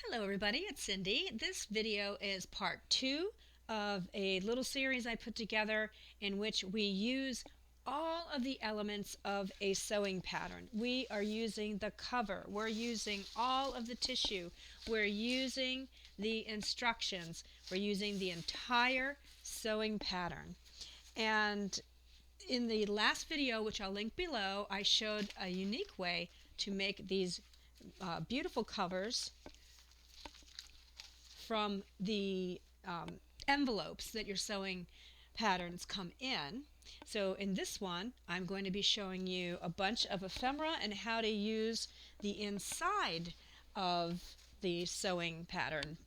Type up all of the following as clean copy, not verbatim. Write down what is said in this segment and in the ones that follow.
Hello everybody, it's Cindy. This video is part 2 of a little series I put together in which we use all of the elements of a sewing pattern. We are using the cover, we're using all of the tissue, we're using the instructions, we're using the entire sewing pattern. And in the last video, which I'll link below, I showed a unique way to make these beautiful covers from the envelopes that your sewing patterns come in. So in this one, I'm going to be showing you a bunch of ephemera and how to use the inside of the sewing pattern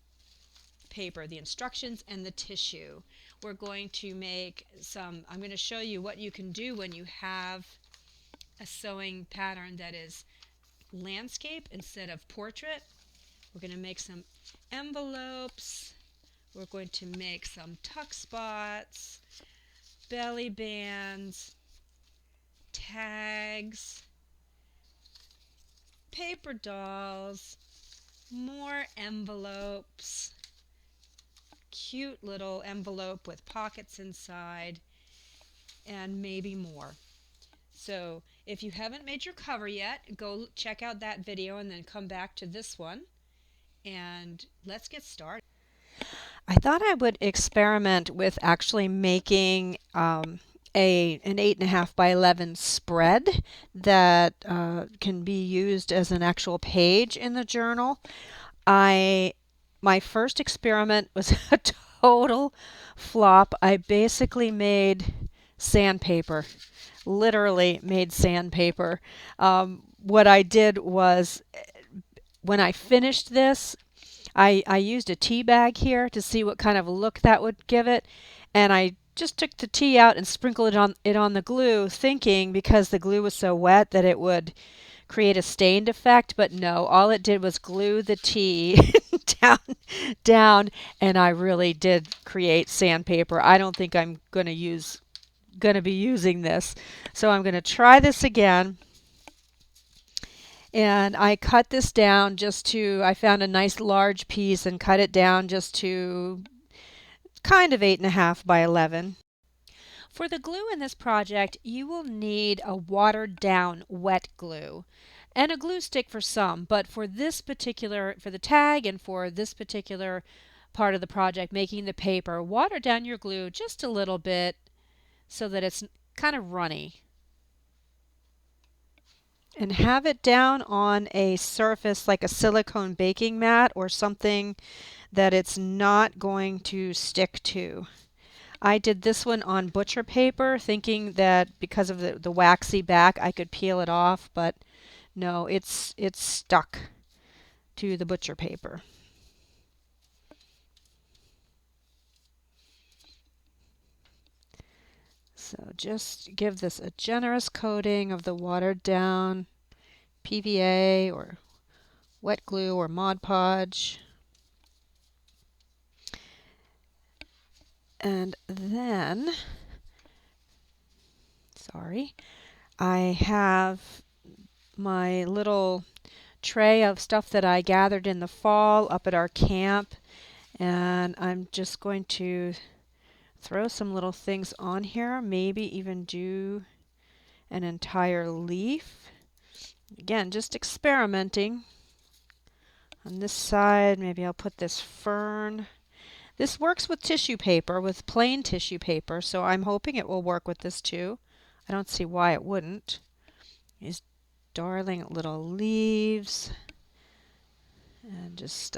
paper, the instructions and the tissue. We're going to make I'm going to show you what you can do when you have a sewing pattern that is landscape instead of portrait. We're going to make some envelopes. We're going to make some tuck spots, belly bands, tags, paper dolls, more envelopes, cute little envelope with pockets inside, and maybe more. So if you haven't made your cover yet, go check out that video and then come back to this one. And let's get started. I thought I would experiment with actually making an 8.5 by 11 spread that can be used as an actual page in the journal. My first experiment was a total flop. I basically made sandpaper, literally made sandpaper. What I did was when I finished this, I used a tea bag here to see what kind of a look that would give it, and I just took the tea out and sprinkled it on the glue, thinking because the glue was so wet that it would create a stained effect, but no, all it did was glue the tea down, and I really did create sandpaper. I don't think I'm going to be using this, so I'm going to try this again. And I cut this down I found a nice large piece and cut it down just to kind of 8.5 by 11. For the glue in this project, you will need a watered down wet glue and a glue stick for some, but for the tag and for this particular part of the project, making the paper, water down your glue just a little bit so that it's kind of runny. And have it down on a surface like a silicone baking mat or something that it's not going to stick to. I did this one on butcher paper, thinking that because of the waxy back I could peel it off, but no, it's stuck to the butcher paper. So just give this a generous coating of the watered down PVA or wet glue or Mod Podge. And then, I have my little tray of stuff that I gathered in the fall up at our camp, and I'm just going to throw some little things on here, maybe even do an entire leaf. Again, just experimenting. On this side, maybe I'll put this fern. This works with tissue paper, with plain tissue paper, so I'm hoping it will work with this too. I don't see why it wouldn't. These darling little leaves. And just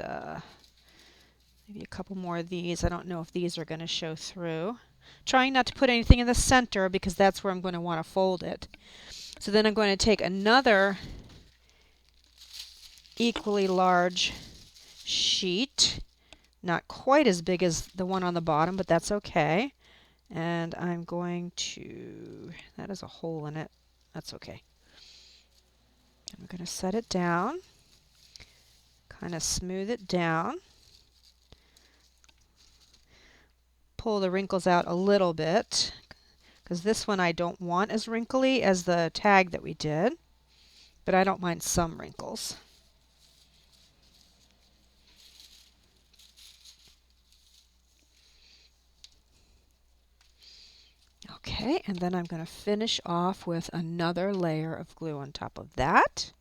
maybe a couple more of these. I don't know if these are going to show through. Trying not to put anything in the center because that's where I'm going to want to fold it. So then I'm going to take another equally large sheet. Not quite as big as the one on the bottom, but that's okay. And I'm going to, that has a hole in it. That's okay. I'm going to set it down, kind of smooth it down. Pull the wrinkles out a little bit, because this one I don't want as wrinkly as the tag that we did, but I don't mind some wrinkles. Okay, and then I'm going to finish off with another layer of glue on top of that.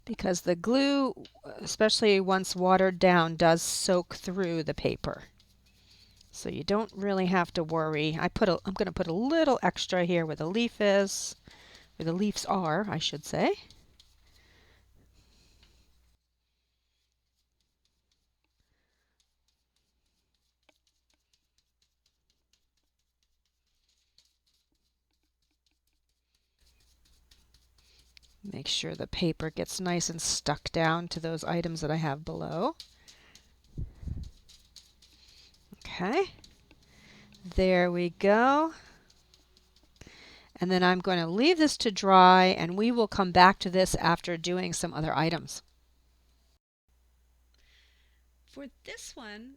Because the glue, especially once watered down, does soak through the paper. So you don't really have to worry. I'm going to put a little extra here where the leaf is, where the leaves are, I should say. Make sure the paper gets nice and stuck down to those items that I have below. Okay, there we go. And then I'm going to leave this to dry, and we will come back to this after doing some other items. For this one,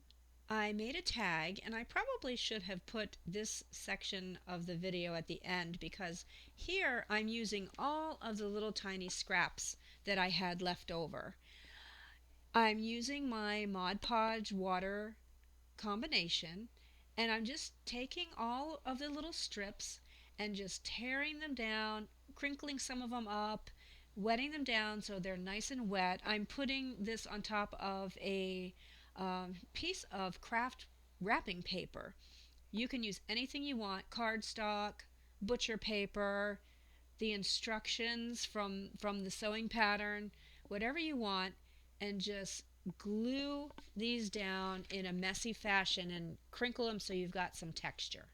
I made a tag, and I probably should have put this section of the video at the end because here I'm using all of the little tiny scraps that I had left over. I'm using my Mod Podge water combination, and I'm just taking all of the little strips and just tearing them down, crinkling some of them up, wetting them down so they're nice and wet. I'm putting this on top of a piece of craft wrapping paper. You can use anything you want, cardstock, butcher paper, the instructions from the sewing pattern, whatever you want, and just glue these down in a messy fashion and crinkle them so you've got some texture.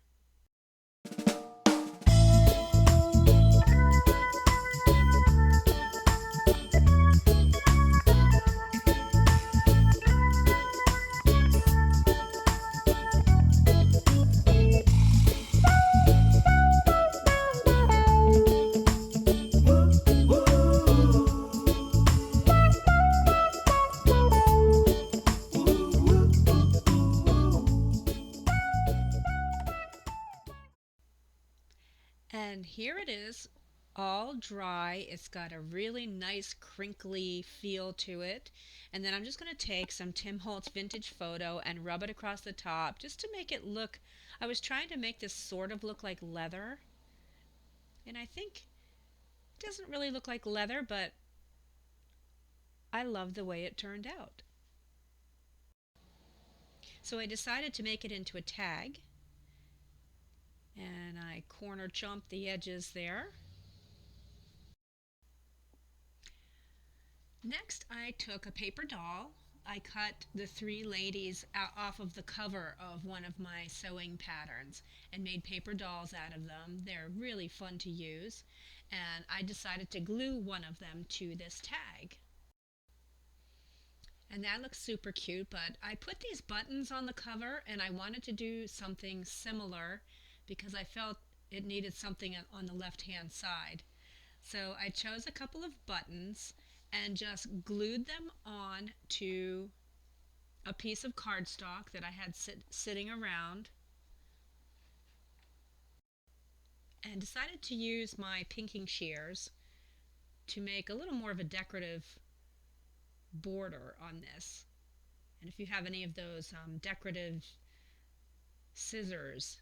And here it is, all dry. It's got a really nice crinkly feel to it. And then I'm just going to take some Tim Holtz Vintage Photo and rub it across the top just to make it look, I was trying to make this sort of look like leather. And I think it doesn't really look like leather, but I love the way it turned out. So I decided to make it into a tag. And I corner chomped the edges there. Next, I took a paper doll. I cut the three ladies off of the cover of one of my sewing patterns and made paper dolls out of them. They're really fun to use. And I decided to glue one of them to this tag. And that looks super cute, but I put these buttons on the cover and I wanted to do something similar because I felt it needed something on the left-hand side. So I chose a couple of buttons and just glued them on to a piece of cardstock that I had sitting around, and decided to use my pinking shears to make a little more of a decorative border on this. And if you have any of those decorative scissors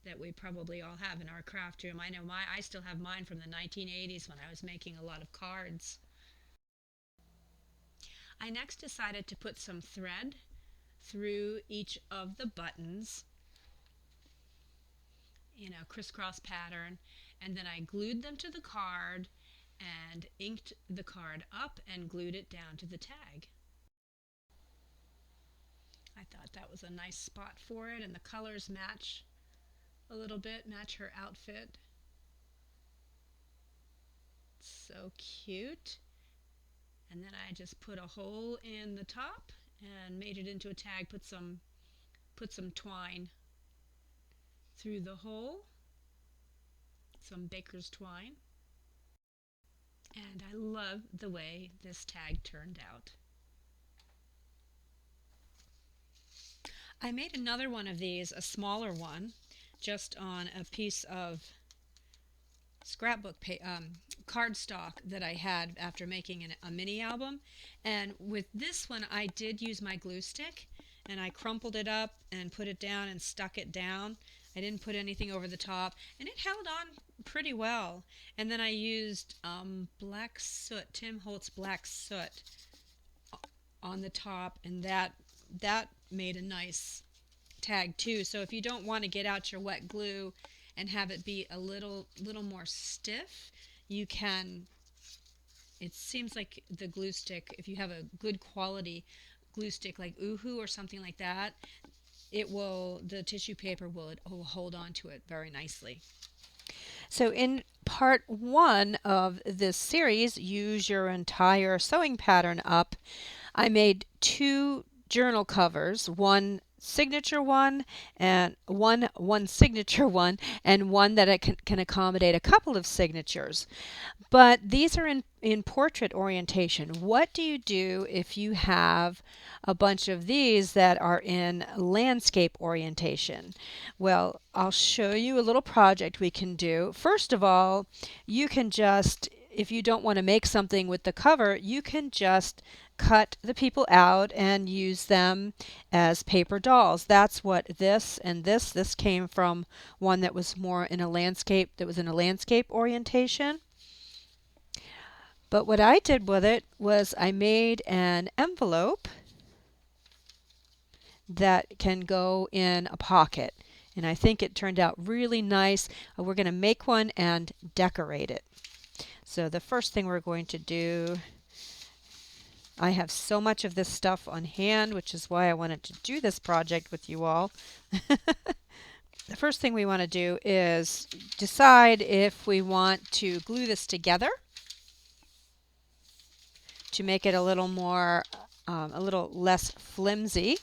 that we probably all have in our craft room, I know I still have mine from the 1980s when I was making a lot of cards. I next decided to put some thread through each of the buttons in a crisscross pattern, and then I glued them to the card and inked the card up and glued it down to the tag. I thought that was a nice spot for it, and the colors match a little bit, match her outfit. So cute. And then I just put a hole in the top and made it into a tag, put some twine through the hole, some baker's twine. And I love the way this tag turned out. I made another one of these, a smaller one, just on a piece of cardstock that I had after making a mini album. And with this one, I did use my glue stick, and I crumpled it up and put it down and stuck it down. I didn't put anything over the top, and it held on pretty well. And then I used black soot, Tim Holtz black soot, on the top, and that made a nice tag too. So if you don't want to get out your wet glue and have it be a little more stiff, you can. It seems like the glue stick, if you have a good quality glue stick like Uhu or something like that, the tissue paper will hold on to it very nicely. So in part 1 of this series, Use Your Entire Sewing Pattern Up, I made 2 journal covers, one signature one and one signature one, and one that it can accommodate a couple of signatures. But these are in portrait orientation. What do you do if you have a bunch of these that are in landscape orientation? Well, I'll show you a little project we can do. First of all, you can just, if you don't want to make something with the cover, you can just cut the people out and use them as paper dolls. That's what this and this came from one that was more in a landscape, orientation. But what I did with it was I made an envelope that can go in a pocket. And I think it turned out really nice. We're going to make one and decorate it. So the first thing we're going to do, I have so much of this stuff on hand, which is why I wanted to do this project with you all. The first thing we want to do is decide if we want to glue this together to make it a little less flimsy,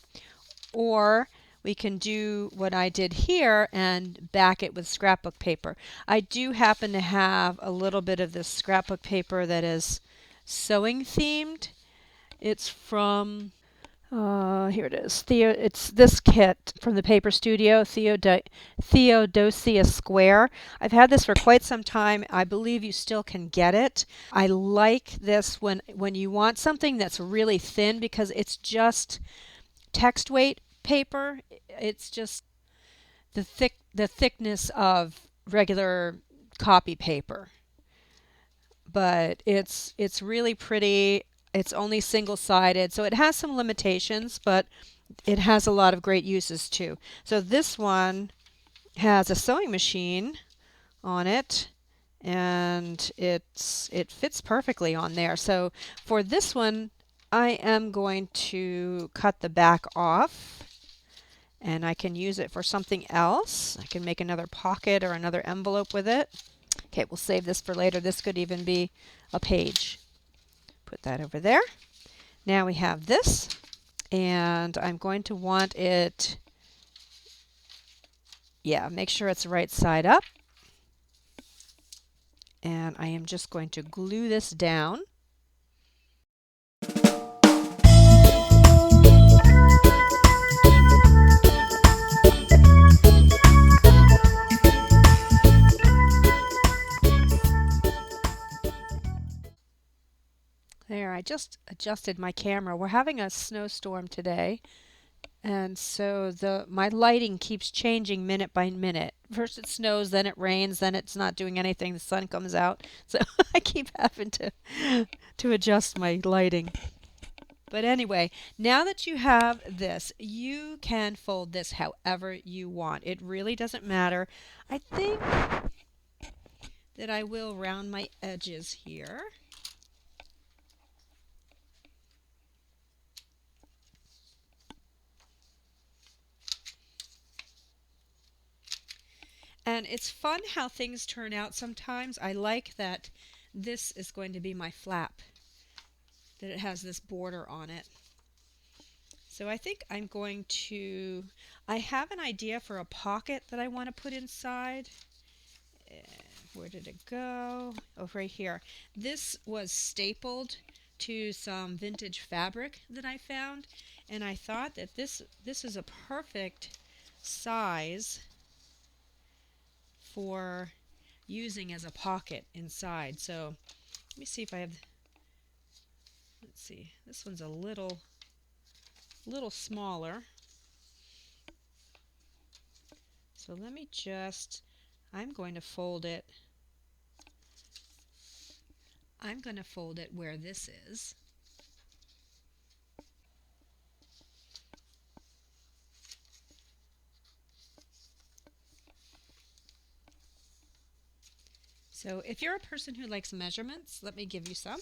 or we can do what I did here and back it with scrapbook paper. I do happen to have a little bit of this scrapbook paper that is sewing themed. It's from, here it is. It's this kit from the Paper Studio, Theodosia Square. I've had this for quite some time. I believe you still can get it. I like this when you want something that's really thin, because it's just text weight paper. It's just the thickness of regular copy paper. But it's really pretty. It's only single-sided, so it has some limitations, but it has a lot of great uses too. So this one has a sewing machine on it, and it fits perfectly on there. So for this one, I am going to cut the back off, and I can use it for something else. I can make another pocket or another envelope with it. Okay, we'll save this for later. This could even be a page. Put that over there. Now we have this, and I'm going to want it, make sure it's right side up. And I am just going to glue this down. There, I just adjusted my camera. We're having a snowstorm today, and so my lighting keeps changing minute by minute. First it snows, then it rains, then it's not doing anything, the sun comes out. So I keep having to adjust my lighting. But anyway, now that you have this, you can fold this however you want. It really doesn't matter. I think that I will round my edges here. And it's fun how things turn out sometimes. I like that this is going to be my flap, that it has this border on it. So I think I'm going to, I have an idea for a pocket that I want to put inside. Where did it go? Oh, right here. This was stapled to some vintage fabric that I found, and I thought that this is a perfect size for using as a pocket inside. So let me see if I have, let's see, this one's a little smaller. So let me just, I'm going to fold it. I'm going to fold it where this is. So if you're a person who likes measurements, let me give you some.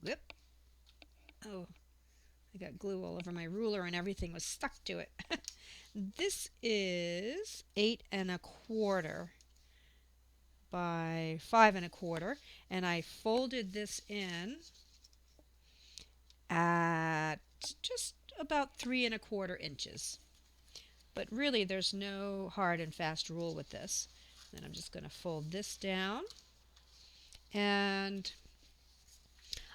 Whoop. Oh, I got glue all over my ruler and everything was stuck to it. This is 8 1/4 by 5 1/4, and I folded this in at just about 3 1/4 inches. But really, there's no hard and fast rule with this. Then I'm just going to fold this down, and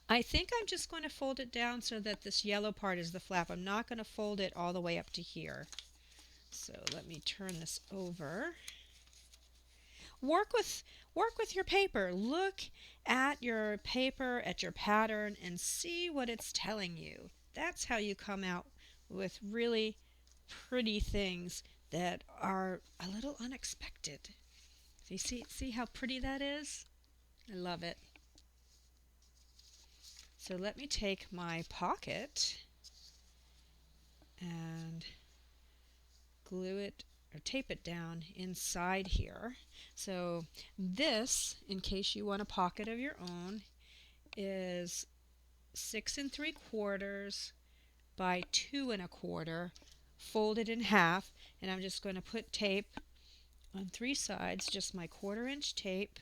I think I'm just going to fold it down so that this yellow part is the flap. I'm not going to fold it all the way up to here. So let me turn this over. Work with your paper. Look at your paper, at your pattern, and see what it's telling you. That's how you come out with really pretty things that are a little unexpected. So you see how pretty that is? I love it. So let me take my pocket and glue it or tape it down inside here. So this, in case you want a pocket of your own, is 6 3/4 by 2 1/4 folded in half, and I'm just going to put tape on 3 sides, just my 1/4 inch tape.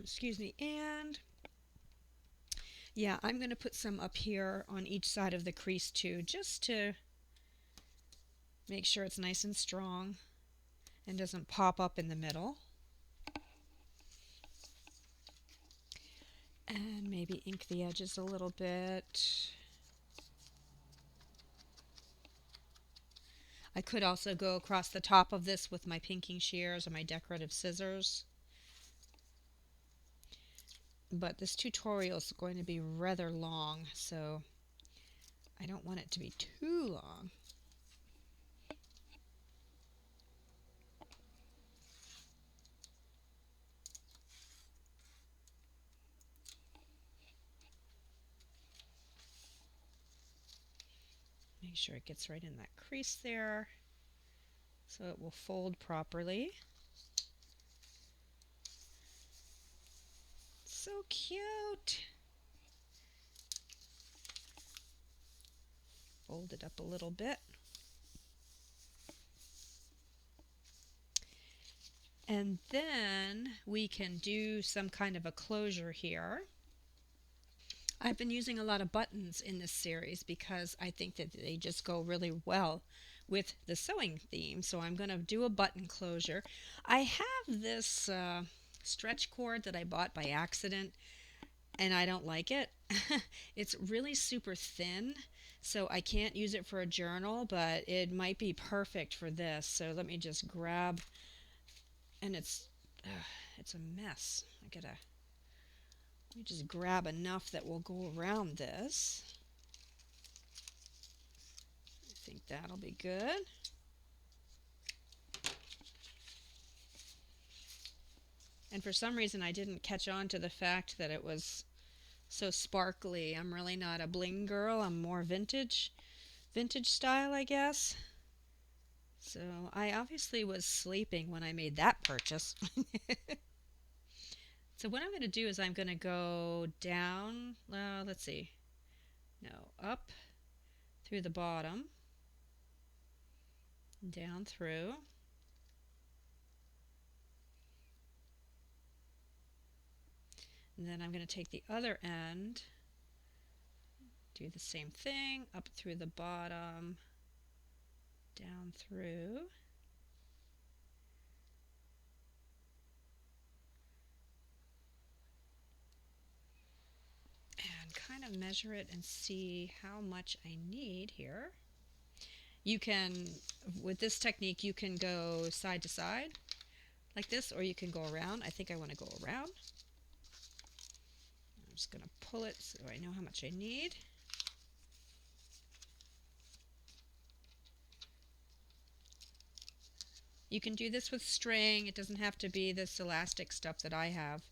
Excuse me. And yeah, I'm going to put some up here on each side of the crease too, just to make sure it's nice and strong and doesn't pop up in the middle. And maybe ink the edges a little bit. I could also go across the top of this with my pinking shears or my decorative scissors. But this tutorial is going to be rather long, so I don't want it to be too long. Make sure it gets right in that crease there so it will fold properly. So cute. Fold it up a little bit. And then we can do some kind of a closure here. I've been using a lot of buttons in this series because I think that they just go really well with the sewing theme. So I'm going to do a button closure. I have this stretch cord that I bought by accident, and I don't like it. It's really super thin, so I can't use it for a journal, but it might be perfect for this. So let me just grab, and it's a mess. Let me just grab enough that will go around this. I think that'll be good. And for some reason I didn't catch on to the fact that it was so sparkly. I'm really not a bling girl. I'm more vintage style, I guess. So I obviously was sleeping when I made that purchase. So what I'm going to do is I'm going to go down, let's see, no, up through the bottom, down through, and then I'm going to take the other end, do the same thing, up through the bottom, down through, and kind of measure it and see how much I need here. You can, with this technique, you can go side to side like this, or you can go around. I think I want to go around. I'm just going to pull it so I know how much I need. You can do this with string. It doesn't have to be this elastic stuff that I have.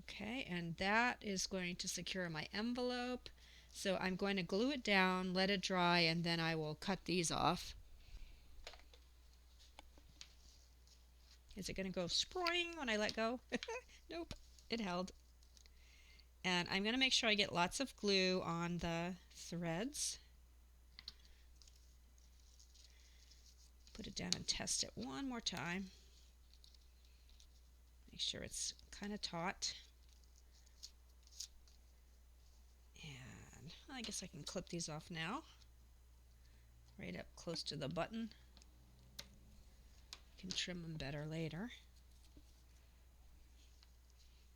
Okay, and that is going to secure my envelope. So I'm going to glue it down, let it dry, and then I will cut these off. Is it going to go spring when I let go? Nope, it held. And I'm going to make sure I get lots of glue on the threads. Put it down and test it one more time. Make sure it's kind of taut. And I guess I can clip these off now. Right up close to the button. Can trim them better later.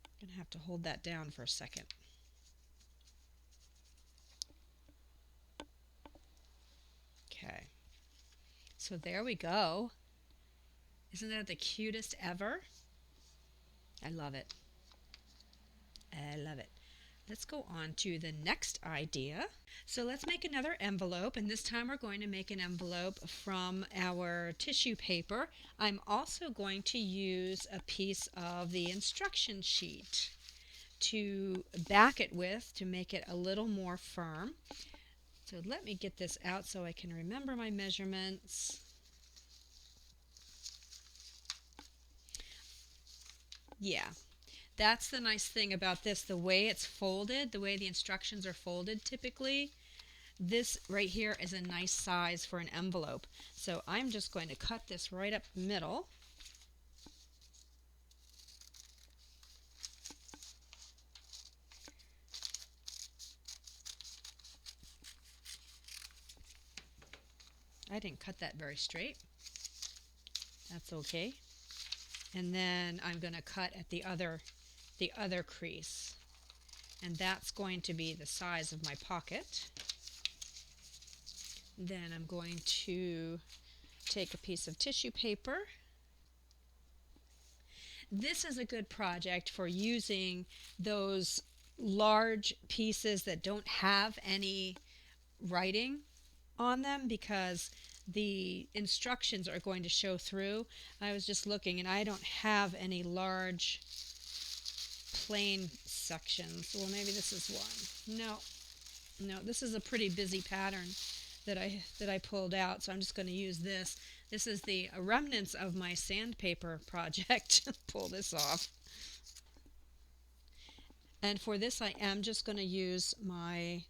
I'm going to have to hold that down for a second. Okay. So there we go. Isn't that the cutest ever? I love it. I love it. Let's go on to the next idea. So let's make another envelope, and this time we're going to make an envelope from our tissue paper. I'm also going to use a piece of the instruction sheet to back it with to make it a little more firm. So let me get this out so I can remember my measurements. Yeah, that's the nice thing about this, the way it's folded, the way the instructions are folded typically. This right here is a nice size for an envelope. So I'm just going to cut this right up the middle. I didn't cut that very straight. That's okay. And then I'm going to cut at the other crease. And that's going to be the size of my pocket. Then I'm going to take a piece of tissue paper. This is a good project for using those large pieces that don't have any writing on them because the instructions are going to show through. I was just looking and I don't have any large plain sections. Well, maybe this is one. No, this is a pretty busy pattern that I pulled out, so I'm just going to use this. This is the remnants of my sandpaper project. Pull this off. And for this I am just going to use my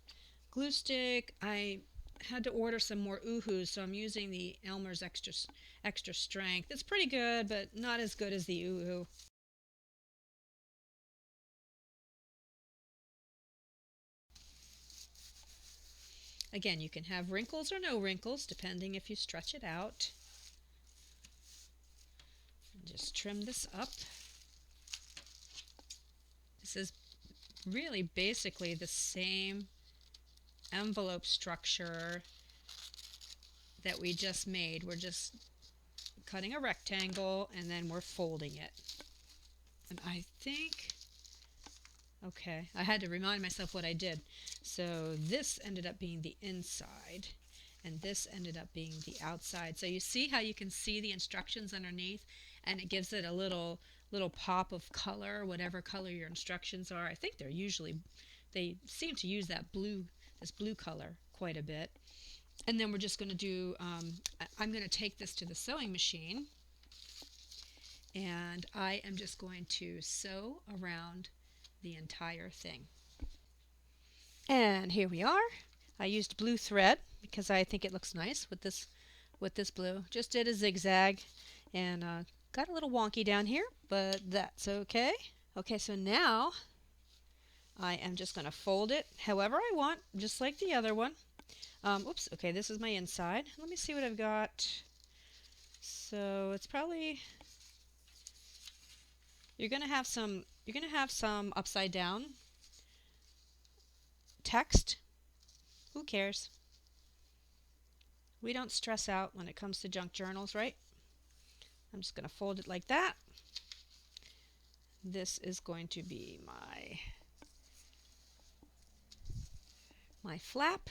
glue stick. I had to order some more Oohoos, so I'm using the Elmer's extra strength. It's pretty good, but not as good as the Oohoo. Again, you can have wrinkles or no wrinkles, depending if you stretch it out. And just trim this up. This is really basically the same envelope structure that we just made. We're just cutting a rectangle and then we're folding it. And I think, okay, I had to remind myself what I did. So this ended up being the inside and this ended up being the outside. So you see how you can see the instructions underneath and it gives it a little pop of color, whatever color your instructions are. I think they seem to use this blue color quite a bit. And then we're just going to do, I'm going to take this to the sewing machine and I am just going to sew around the entire thing. And here we are. I used blue thread because I think it looks nice with this blue. Just did a zigzag and got a little wonky down here, but that's okay. Okay, so now I am just going to fold it however I want, just like the other one. Oops, okay, this is my inside. Let me see what I've got. So it's probably, you're going to have some upside down text. Who cares? We don't stress out when it comes to junk journals, right? I'm just going to fold it like that. This is going to be my flap.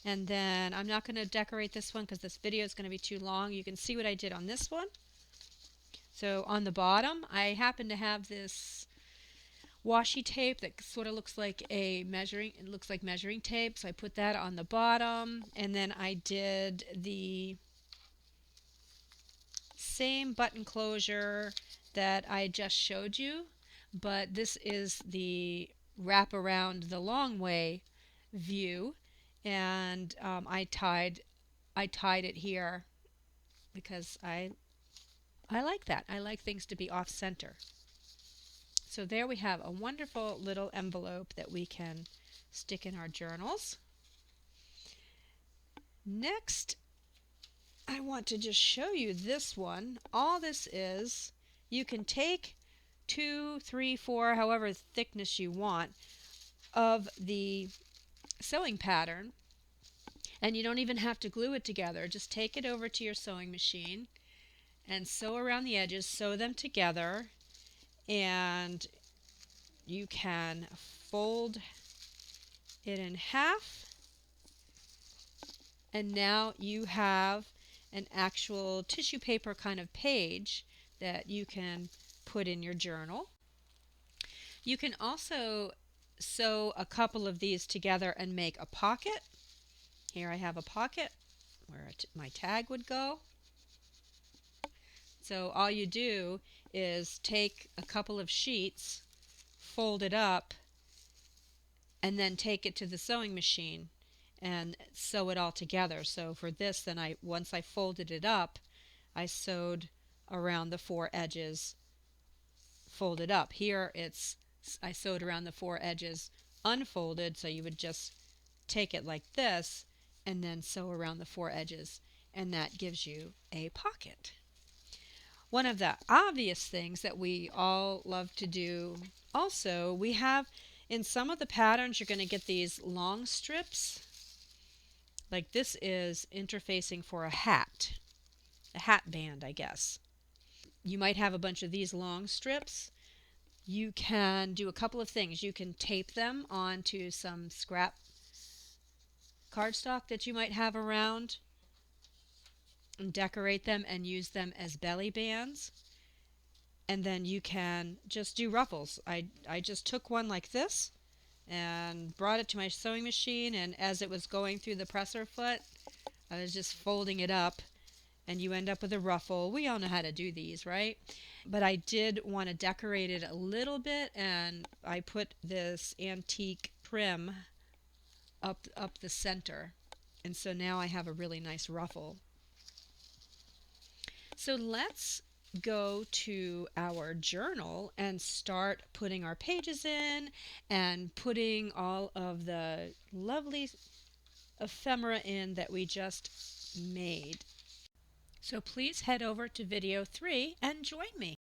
And then I'm not going to decorate this one because this video is going to be too long. You can see what I did on this one. So on the bottom, I happen to have this washi tape that sort of looks like measuring tape. So I put that on the bottom, and then I did the same button closure that I just showed you, but this is the wrap around the long way view, and I tied it here because I like that. I like things to be off center. So there we have a wonderful little envelope that we can stick in our journals. Next, I want to just show you this one. All this is, you can take 2, 3, 4, however thickness you want of the sewing pattern, and you don't even have to glue it together. Just take it over to your sewing machine and sew around the edges, sew them together, and you can fold it in half, and now you have an actual tissue paper kind of page that you can put in your journal. You can also sew a couple of these together and make a pocket. Here I have a pocket where my tag would go. So all you do is take a couple of sheets, fold it up, and then take it to the sewing machine and sew it all together. So for this, then once I folded it up, I sewed around the 4 edges folded up. Here I sewed around the 4 edges unfolded, so you would just take it like this and then sew around the 4 edges, and that gives you a pocket. One of the obvious things that we all love to do also, we have in some of the patterns, you're going to get these long strips. Like this is interfacing for a hat band, I guess. You might have a bunch of these long strips. You can do a couple of things. You can tape them onto some scrap cardstock that you might have around and decorate them and use them as belly bands. And then you can just do ruffles. I just took one like this and brought it to my sewing machine, and as it was going through the presser foot, I was just folding it up, and you end up with a ruffle. We all know how to do these, right? But I did want to decorate it a little bit, and I put this antique trim up the center, and so now I have a really nice ruffle. So let's go to our journal and start putting our pages in and putting all of the lovely ephemera in that we just made. So please head over to video 3 and join me.